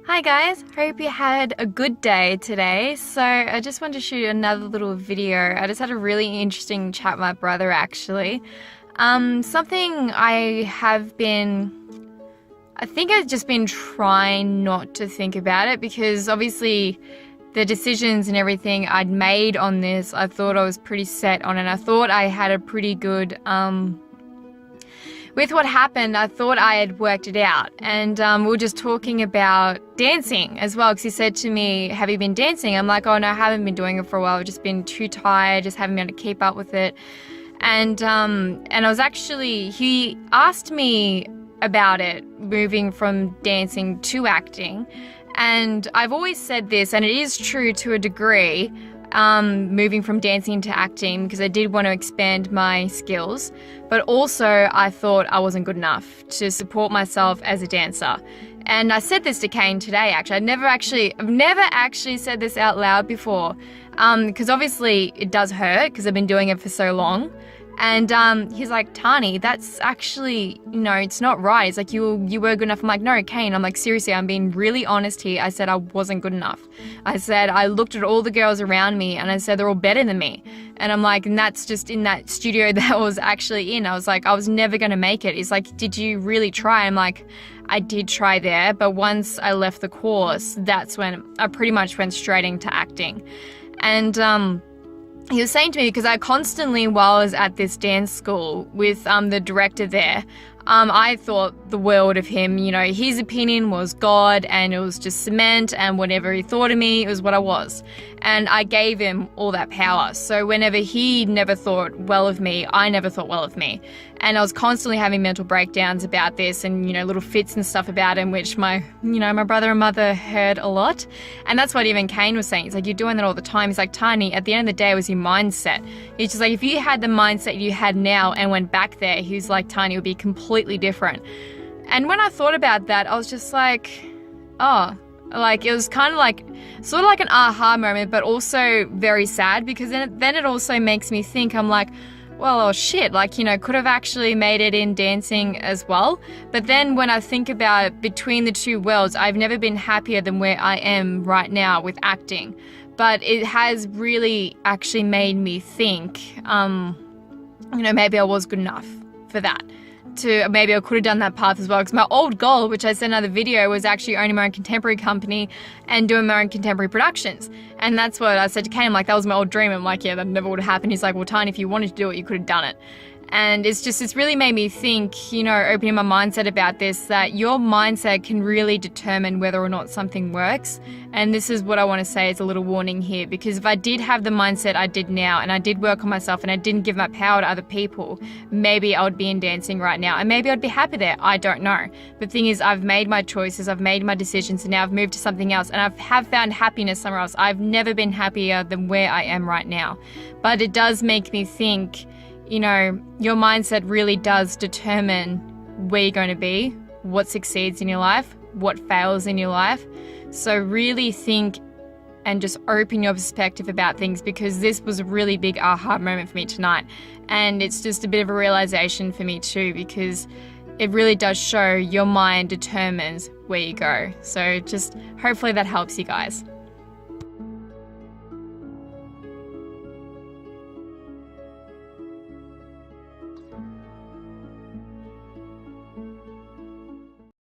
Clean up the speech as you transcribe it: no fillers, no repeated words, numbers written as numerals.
Hi guys, hope you had a good day today. So I just wanted to shoot another little video. I just had a really interesting chat with my brother actually. Something I think I've just been trying not to think about it because obviously the decisions and everything I'd made on this, I thought I was pretty set on it. I thought I had a pretty good, with what happened, I thought I had worked it out. And we were just talking about dancing as well, because he said to me, have you been dancing? I'm like, oh no, I haven't been doing it for a while. I've just been too tired, just haven't been able to keep up with it. And I was actually, he asked me about it, moving from dancing to acting. And I've always said this, and it is true to a degree, moving from dancing to acting, because I did want to expand my skills, but also I thought I wasn't good enough to support myself as a dancer. And I said this to Kane today, actually. I've never actually said this out loud before, because obviously it does hurt, because I've been doing it for so long. And he's like, Tani, that's actually, it's not right. It's like, you were good enough. I'm like, no, Kane. I'm like, seriously, I'm being really honest here. I said I wasn't good enough. I said I looked at all the girls around me and I said they're all better than me. And I'm like, and that's just in that studio that I was actually in. I was like, I was never going to make it. He's like, did you really try? I'm like, I did try there. But once I left the course, that's when I pretty much went straight into acting. And he was saying to me, because I constantly, while I was at this dance school with the director there, I thought the world of him. His opinion was God, and it was just cement, and whatever he thought of me, it was what I was. And I gave him all that power. So whenever he never thought well of me, I never thought well of me. And I was constantly having mental breakdowns about this and, little fits and stuff about him, which my brother and mother heard a lot. And that's what even Kane was saying. He's like, you're doing that all the time. He's like, Tiny, at the end of the day, it was your mindset. He's just like, if you had the mindset you had now and went back there, he's like, Tiny, it would be completely different. And when I thought about that, I was just like, oh, like it was kind of like, sort of like an aha moment, but also very sad, because then it also makes me think, I'm like, well, oh shit, could have actually made it in dancing as well. But then when I think about between the two worlds, I've never been happier than where I am right now with acting. But it has really actually made me think, maybe I was good enough for that. Maybe I could have done that path as well, because my old goal, which I said in another video, was actually owning my own contemporary company and doing my own contemporary productions. And that's what I said to Kane. I'm like, that was my old dream. I'm like, yeah, that never would have happened. He's like, well, Tiny, if you wanted to do it, you could have done it. And it's really made me think, opening my mindset about this, that your mindset can really determine whether or not something works. And this is what I want to say as a little warning here, because if I did have the mindset I did now, and I did work on myself, and I didn't give my power to other people, maybe I would be in dancing right now, and maybe I'd be happy there. I don't know. But the thing is, I've made my choices, I've made my decisions, and now I've moved to something else, and I have found happiness somewhere else. I've never been happier than where I am right now. But it does make me think, your mindset really does determine where you're going to be, what succeeds in your life, what fails in your life. So really think and just open your perspective about things, because this was a really big aha moment for me tonight. And it's just a bit of a realization for me too, because it really does show your mind determines where you go. So just hopefully that helps you guys.